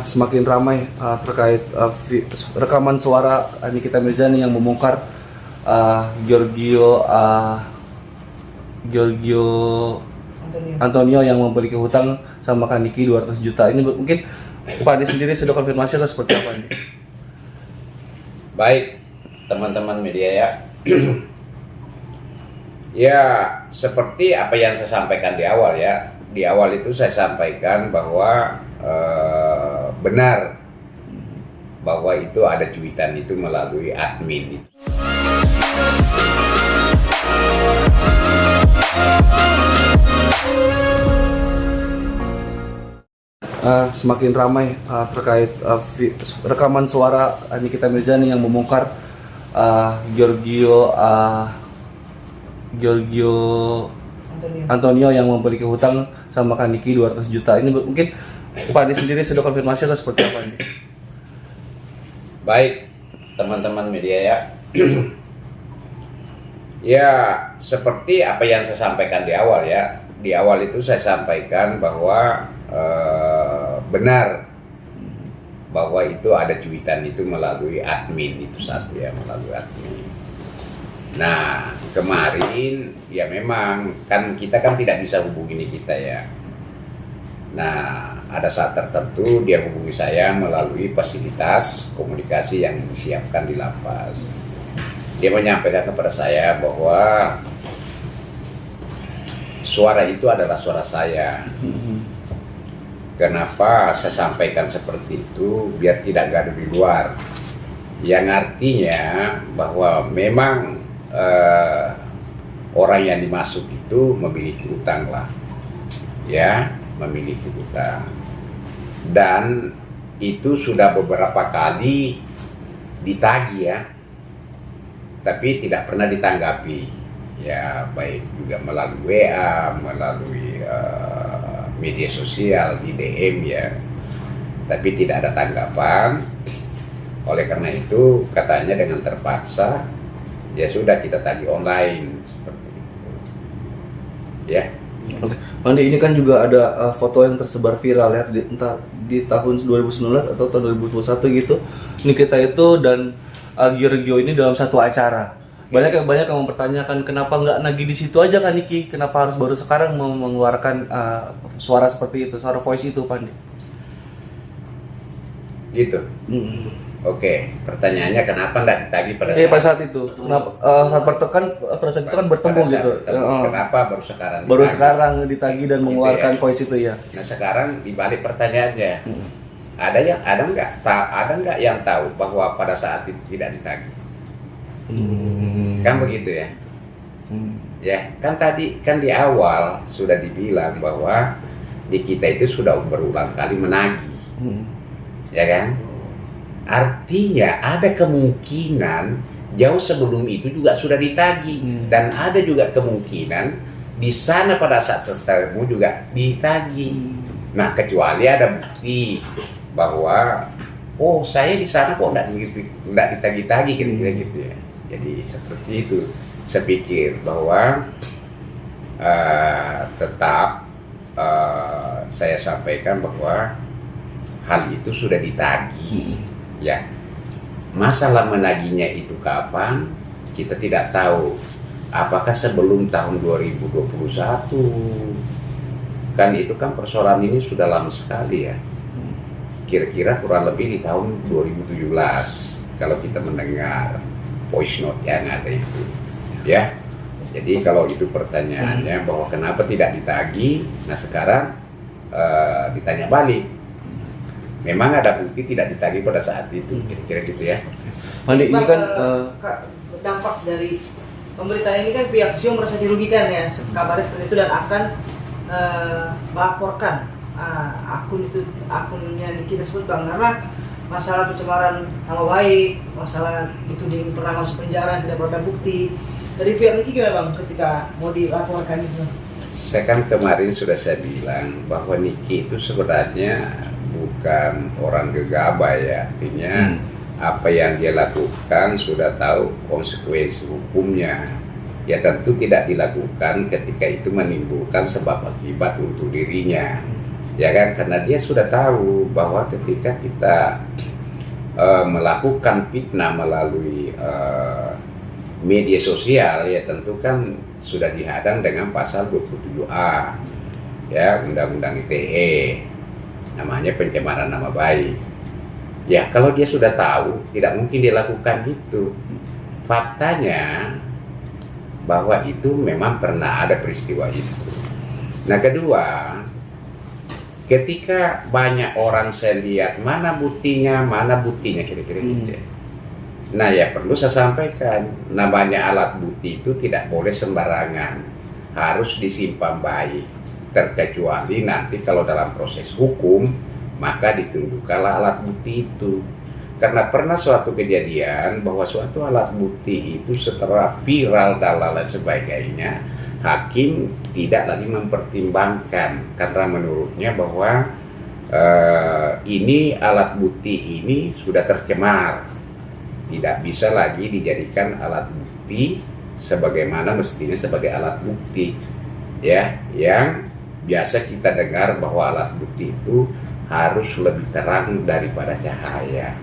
Semakin ramai terkait rekaman suara Nikita Mirzani yang membongkar Giorgio Antonio yang memiliki hutang sama Kaniki 200 juta. Ini mungkin Pak Andi sendiri sudah konfirmasi atau seperti apa nih? Baik, teman-teman media ya. Ya, seperti apa yang saya sampaikan di awal ya. Di awal itu saya sampaikan bahwa benar bahwa itu ada cuitan itu melalui admin. Semakin ramai terkait rekaman suara Nikita Mirzani yang membongkar Giorgio Antonio yang memiliki hutang sama Kaniki 200 juta. Ini mungkin Pak Andi sendiri sudah konfirmasi atau seperti apa nih? Baik, teman-teman media ya. Ya, seperti apa yang saya sampaikan di awal ya. Di awal itu saya sampaikan bahwa benar bahwa itu ada cuitan itu melalui admin, itu satu ya, melalui admin. Nah, kemarin ya memang kan kita kan tidak bisa hubungi Nikita ya. Nah, ada saat tertentu dia hubungi saya melalui fasilitas komunikasi yang disiapkan di lapas. Dia menyampaikan kepada saya bahwa suara itu adalah suara saya. Kenapa saya sampaikan seperti itu? Biar tidak gaduh di luar. Yang artinya bahwa memang orang yang dimaksud itu memiliki utang lah, ya, memiliki utang, dan itu sudah beberapa kali ditagih ya, tapi tidak pernah ditanggapi, ya, baik juga melalui WA, melalui media sosial, di DM ya, tapi tidak ada tanggapan. Oleh karena itu katanya dengan terpaksa ya sudah kita tagih online seperti itu ya. Oke, Andi, ini kan juga ada foto yang tersebar viral ya, entah di tahun 2019 atau tahun 2021 gitu. Nikita itu dan Giorgio ini dalam satu acara. Banyak yang mempertanyakan kenapa nggak nagih di situ aja kan Niki? Kenapa harus baru sekarang mengeluarkan suara seperti itu, suara voice itu, Pandi? Gitu. Oke, pertanyaannya kenapa nggak ditagih pada saat itu? Kenapa pada saat itu kan bertemu gitu? Kenapa baru sekarang? Baru sekarang ditagih dan mengeluarkan gitu ya, voice itu ya. Nah sekarang dibalik pertanyaannya, ada nggak yang tahu bahwa pada saat itu tidak ditagih? Kan begitu ya? Ya kan tadi kan di awal sudah dibilang bahwa di kita itu sudah berulang kali menagih, ya kan? Artinya ada kemungkinan jauh sebelum itu juga sudah ditagih, dan ada juga kemungkinan di sana pada saat tertemu juga ditagih. Nah kecuali ada bukti bahwa oh saya di sana kok nggak ditagih-tagih kira-kira gitu ya. Jadi seperti itu. Saya pikir bahwa tetap saya sampaikan bahwa hal itu sudah ditagih. Ya, masalah menagihnya itu kapan kita tidak tahu. Apakah sebelum tahun 2021? Kan itu kan persoalan ini sudah lama sekali ya. Kira-kira kurang lebih di tahun 2017 kalau kita mendengar voice note yang ada itu. Ya, jadi kalau itu pertanyaannya bahwa kenapa tidak ditagih, nah sekarang ditanya balik. Memang ada bukti tidak ditagih pada saat itu, kira-kira gitu ya. Mandi, ini kan dampak dari pemberitaan ini kan pihak Zio merasa dirugikan ya, kabarnya seperti itu, dan akan melaporkan akunnya Nikita tersebut Bang, karena masalah pencemaran nama baik, masalah itu dia pernah masuk penjara tidak ada bukti. Dari pihak Niki gimana Bang ketika mau dilaporkan itu? Saya kan kemarin sudah saya bilang bahwa Niki itu sebenarnya bukan orang gegabah ya, artinya apa yang dia lakukan sudah tahu konsekuensi hukumnya. Ya tentu tidak dilakukan ketika itu menimbulkan sebab akibat untuk dirinya. ya kan, karena dia sudah tahu bahwa ketika kita melakukan fitnah melalui media sosial, ya tentu kan sudah dihadang dengan pasal 27A ya Undang-Undang ITE, namanya pencemaran nama baik. Ya kalau dia sudah tahu, tidak mungkin dia lakukan itu. Faktanya bahwa itu memang pernah ada peristiwa itu. Nah kedua, ketika banyak orang saya lihat mana buktinya kira-kira gitu ya. Nah ya perlu saya sampaikan, namanya alat bukti itu tidak boleh sembarangan, harus disimpan baik, terkecuali nanti kalau dalam proses hukum maka ditunjukkanlah alat bukti itu. Karena pernah suatu kejadian bahwa suatu alat bukti itu setelah viral dan lain sebagainya, hakim tidak lagi mempertimbangkan karena menurutnya bahwa ini alat bukti ini sudah tercemar, tidak bisa lagi dijadikan alat bukti sebagaimana mestinya sebagai alat bukti, ya, yang biasa kita dengar bahwa alat bukti itu harus lebih terang daripada cahaya,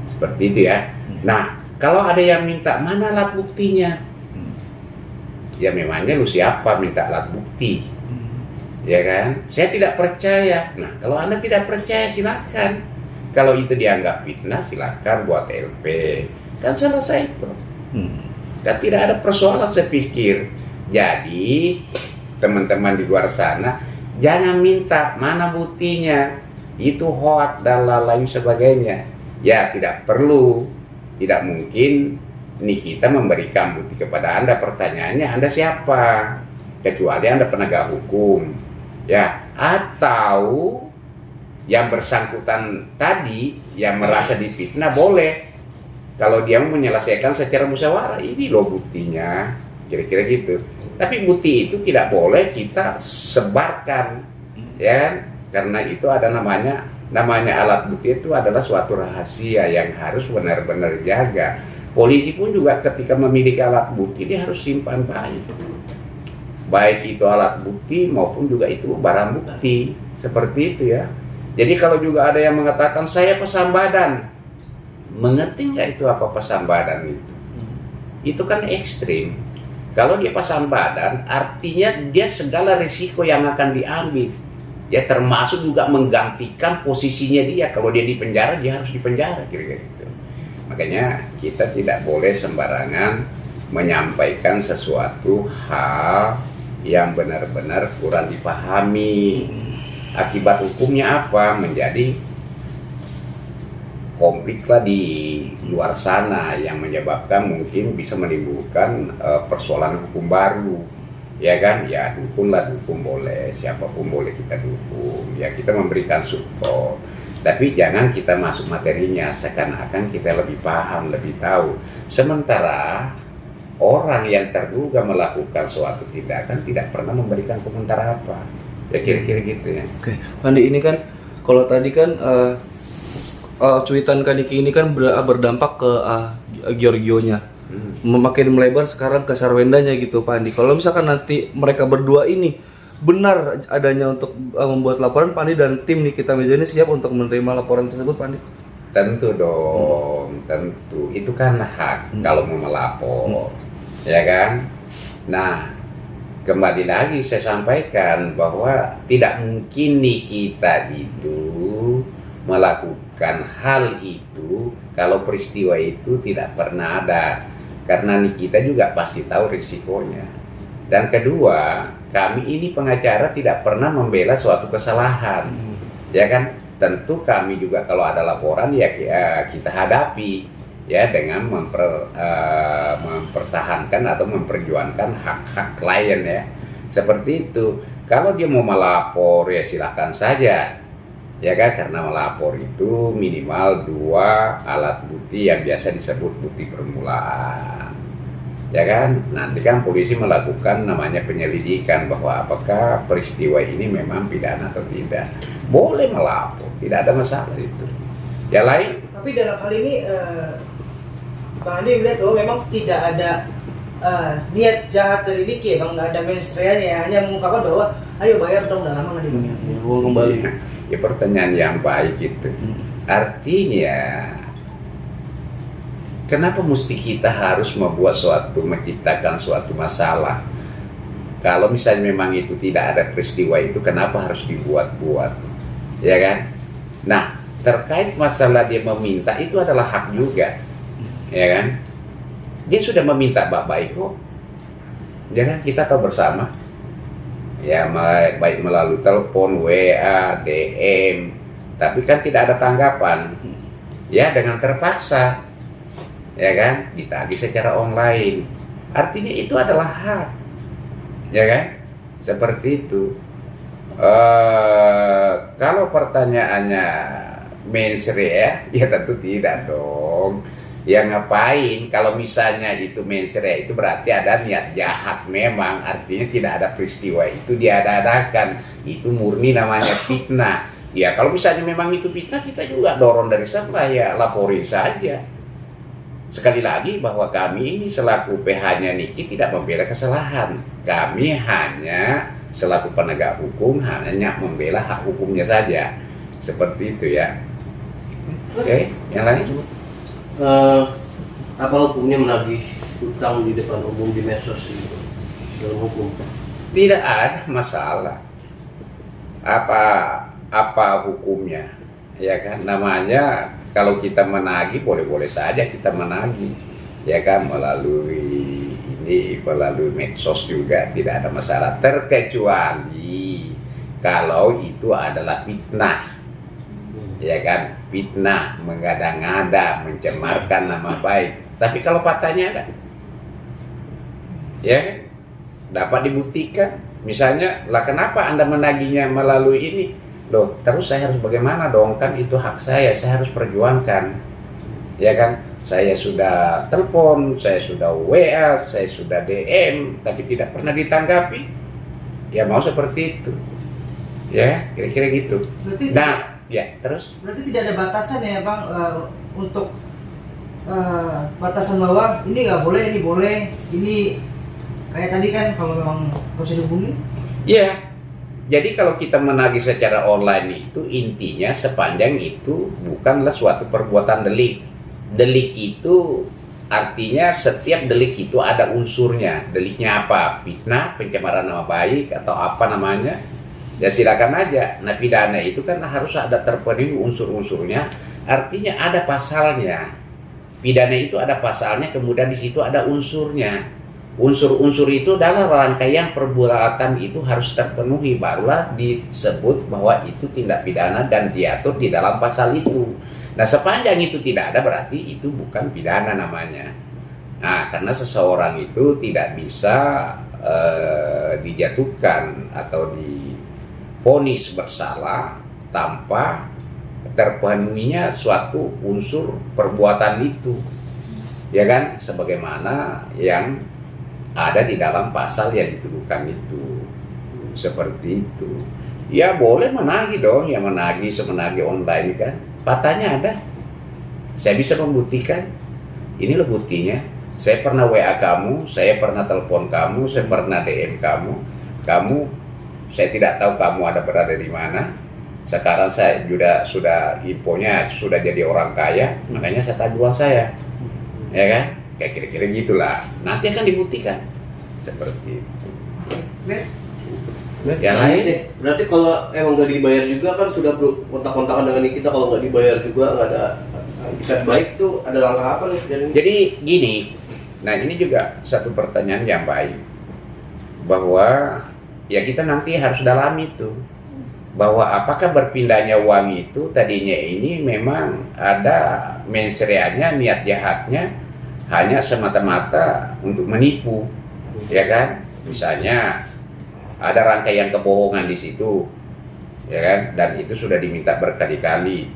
seperti itu ya. Nah, kalau ada yang minta mana alat buktinya, ya memangnya lu siapa minta alat bukti, ya kan? Saya tidak percaya. Nah, kalau Anda tidak percaya silakan. Kalau itu dianggap fitnah, silakan buat LP. Kan selesai itu. Dan tidak ada persoalan saya pikir. Jadi, teman-teman di luar sana, jangan minta mana buktinya. Itu hoax dan lain sebagainya. Ya, tidak perlu. Tidak mungkin nih kita memberikan bukti kepada Anda. Pertanyaannya, Anda siapa? Kecuali Anda penegak hukum. Ya, atau yang bersangkutan tadi yang merasa difitnah boleh kalau dia menyelesaikan secara musyawarah, ini loh buktinya, kira-kira gitu. Tapi bukti itu tidak boleh kita sebarkan, ya, karena itu ada namanya alat bukti itu adalah suatu rahasia yang harus benar-benar jaga. Polisi pun juga ketika memiliki alat bukti dia harus simpan baik itu alat bukti maupun juga itu barang bukti, seperti itu ya. Jadi kalau juga ada yang mengatakan saya pasang badan, mengerti nggak itu apa pasang badan itu? Itu kan ekstrim. Kalau dia pasang badan, artinya dia segala risiko yang akan diambil, ya termasuk juga menggantikan posisinya dia. Kalau dia di penjara, dia harus di penjara, kira-kira gitu. Makanya kita tidak boleh sembarangan menyampaikan sesuatu hal yang benar-benar kurang dipahami. Akibat hukumnya apa? Menjadi konflik lah di luar sana yang menyebabkan mungkin bisa menimbulkan persoalan hukum baru, ya kan? Ya dukung boleh, siapapun boleh kita dukung, ya kita memberikan support. Tapi jangan kita masuk materinya seakan-akan kita lebih paham, lebih tahu. Sementara orang yang terduga melakukan suatu tindakan tidak pernah memberikan komentar apa. Ya kira-kira gitu ya. Oke, Pandi, ini kan kalau tadi kan cuitan Kadiki ini kan berdampak ke Giorgionya, makin melebar sekarang ke Sarwendanya gitu, Pandi. Kalau misalkan nanti mereka berdua ini benar adanya untuk membuat laporan, Pandi dan tim Nikita Mirzani siap untuk menerima laporan tersebut, Pandi? Tentu dong, tentu. Itu kan hak kalau mau melapor, ya kan? Nah, kembali lagi saya sampaikan bahwa tidak mungkin Nikita itu melakukan hal itu kalau peristiwa itu tidak pernah ada, karena Nikita juga pasti tahu risikonya. Dan kedua, kami ini pengacara tidak pernah membela suatu kesalahan, ya kan? Tentu kami juga kalau ada laporan ya kita hadapi ya dengan mempertahankan atau memperjuangkan hak-hak klien ya, seperti itu. Kalau dia mau melapor ya silakan saja, ya kan, karena melapor itu minimal 2 alat bukti yang biasa disebut bukti permulaan, ya kan. Nanti kan polisi melakukan namanya penyelidikan bahwa apakah peristiwa ini memang pidana atau tidak, boleh melapor, tidak ada masalah itu. Ya lain. Tapi dalam hal ini Bang Andi melihat bahwa memang tidak ada niat jahat dari Niki, Bang, nggak ada mensreanya, hanya mengungkapkan bahwa ayo bayar dong, udah lama nggak dibayar. uang kembali. Ya pertanyaan yang baik itu. Artinya kenapa mesti kita harus menciptakan suatu masalah? Kalau misalnya memang itu tidak ada peristiwa itu, kenapa harus dibuat-buat? Ya kan? Nah, terkait masalah dia meminta, itu adalah hak juga. Ya kan? Dia sudah meminta baik-baik kok. Ya kan? Kita tahu bersama. Ya, baik melalui telepon, WA, DM. Tapi kan tidak ada tanggapan. Ya, dengan terpaksa. Ya kan, ditagih secara online. Artinya itu adalah hak, ya kan, seperti itu. Kalau pertanyaannya mensrea, ya tentu tidak dong. Ya ngapain? Kalau misalnya itu mensrea, itu berarti ada niat jahat memang. Artinya tidak ada peristiwa itu diada-adakan. Itu murni namanya fitnah. Ya kalau misalnya memang itu fitnah, kita juga dorong dari sebelah, ya laporin saja. Sekali lagi bahwa kami ini selaku PH-nya Niki tidak membela kesalahan. Kami hanya selaku penegak hukum hanya membela hak hukumnya saja. Seperti itu ya. Oke, yang lain? Apa hukumnya menagih utang di depan umum di medsos itu dalam hukum? Tidak ada masalah. Apa hukumnya? Ya kan, namanya kalau kita menagih boleh-boleh saja kita menagih, ya kan, melalui medsos juga tidak ada masalah, terkecuali kalau itu adalah fitnah, ya kan, fitnah, mengada-ngada, mencemarkan nama baik. Tapi kalau faktanya ada, ya kan, dapat dibuktikan, misalnya, lah kenapa Anda menagihnya melalui ini? Loh, terus saya harus bagaimana dong? Kan itu hak saya harus perjuangkan. Ya kan? Saya sudah telepon, saya sudah WA, saya sudah DM, tapi tidak pernah ditanggapi. Ya mau seperti itu. Ya, kira-kira gitu. Berarti Nah, ya, terus? berarti tidak ada batasan ya Bang, untuk batasan bahwa ini nggak boleh, ini boleh, ini kayak tadi kan kalau memang harus dihubungin? Iya. Jadi kalau kita menagih secara online itu intinya sepanjang itu bukanlah suatu perbuatan delik. Delik itu artinya setiap delik itu ada unsurnya. Deliknya apa? Fitnah, pencemaran nama baik, atau apa namanya? Ya silakan aja. Nah pidana itu kan harus ada terpenuhi unsur-unsurnya. Artinya ada pasalnya. Pidana itu ada pasalnya, kemudian di situ ada unsurnya. Unsur-unsur itu dalam rangkaian perbuatan itu harus terpenuhi, barulah disebut bahwa itu tindak pidana dan diatur di dalam pasal itu. Nah sepanjang itu tidak ada berarti itu bukan pidana namanya. Nah karena seseorang itu tidak bisa dijatuhkan atau divonis bersalah tanpa terpenuhinya suatu unsur perbuatan itu, ya kan, sebagaimana yang ada di dalam pasal yang dituduhkan itu. Seperti itu. Ya boleh menagih dong, ya menagih semenagih online kan. Faktanya ada. Saya bisa membuktikan. Ini loh buktinya. Saya pernah WA kamu, saya pernah telepon kamu, saya pernah DM kamu. Saya tidak tahu kamu berada di mana. Sekarang saya juga sudah infonya sudah jadi orang kaya, makanya saya tajuan saya. Ya kan? Kayak kira-kira gitulah. Nanti akan dibuktikan seperti itu. Yang lain deh. Berarti kalau emang nggak dibayar juga kan sudah kontak-kontakan dengan kita, kalau nggak dibayar juga nggak ada itikat baik tuh, ada langkah apa nih? Jadi gini, nah ini juga satu pertanyaan yang baik, bahwa ya kita nanti harus dalami itu, bahwa apakah berpindahnya uang itu tadinya ini memang ada mensreanya, niat jahatnya hanya semata-mata untuk menipu, ya kan? Misalnya ada rangkaian kebohongan di situ, ya kan? Dan itu sudah diminta berkali-kali,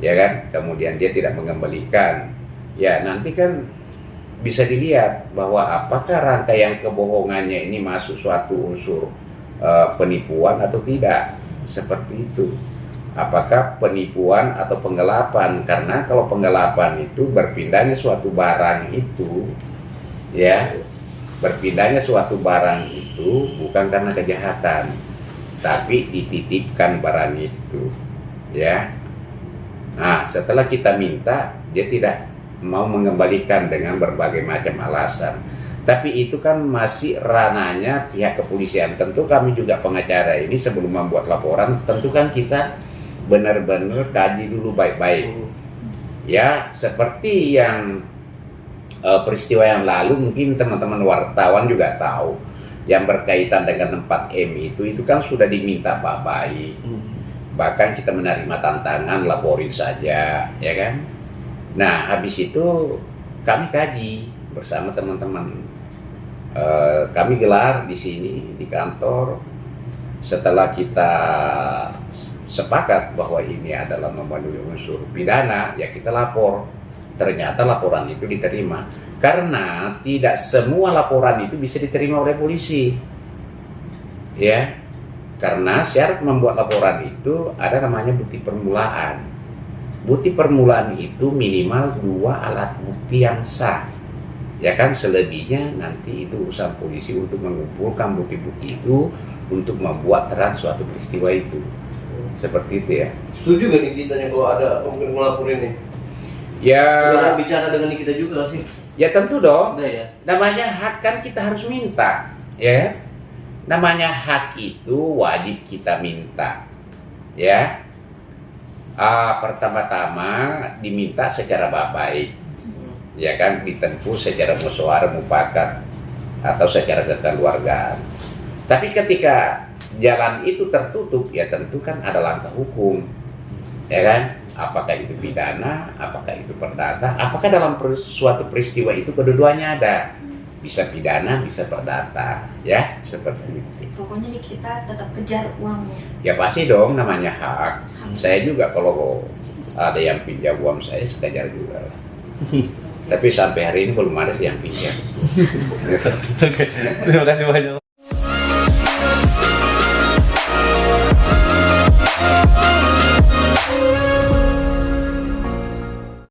ya kan? Kemudian dia tidak mengembalikan, ya nanti kan bisa dilihat bahwa apakah rangkaian kebohongannya ini masuk suatu unsur penipuan atau tidak, seperti itu. Apakah penipuan atau penggelapan? Karena kalau penggelapan itu berpindahnya suatu barang itu, ya, berpindahnya suatu barang itu bukan karena kejahatan, tapi dititipkan barang itu, ya. Nah, setelah kita minta, dia tidak mau mengembalikan dengan berbagai macam alasan. Tapi itu kan masih ranahnya pihak kepolisian. Tentu kami juga pengacara ini sebelum membuat laporan, tentu kan kita benar-benar kaji dulu baik-baik. Ya, seperti yang peristiwa yang lalu mungkin teman-teman wartawan juga tahu, yang berkaitan dengan 4M itu kan sudah diminta baik-baik. Bahkan kita menerima tantangan, laporin saja, ya kan. Nah, habis itu kami kaji bersama teman-teman. Kami gelar di sini di kantor. Setelah kita sepakat bahwa ini adalah memenuhi unsur pidana, ya kita lapor. Ternyata laporan itu diterima. Karena tidak semua laporan itu bisa diterima oleh polisi, ya. Karena syarat membuat laporan itu ada namanya bukti permulaan. Bukti permulaan itu minimal 2 alat bukti yang sah. Ya kan, selebihnya nanti itu urusan polisi untuk mengumpulkan bukti-bukti itu untuk membuat terang suatu peristiwa itu. Seperti itu ya. Setuju gak nih kita kalau ada mungkin ngelaporin nih? Ya. Udah bicara dengan kita juga gak sih? Ya tentu dong. Udah ya. Namanya hak kan kita harus minta, ya. Namanya hak itu wajib kita minta, ya. Pertama-tama diminta secara baik, ya kan, ditempuh secara musyawarah mufakat atau secara kekeluargaan. Tapi ketika jalan itu tertutup, ya tentu kan ada langkah hukum, ya kan. Apakah itu pidana, apakah itu perdata, apakah dalam suatu peristiwa itu kedua-duanya ada. Bisa pidana, bisa perdata, ya, seperti itu. Pokoknya nih kita tetap kejar uangnya. Ya pasti dong, namanya hak. Saya juga kalau ada yang pinjam uang saya kejar juga. Tapi sampai hari ini belum ada sih yang pinjam. Oke, terima kasih banyak.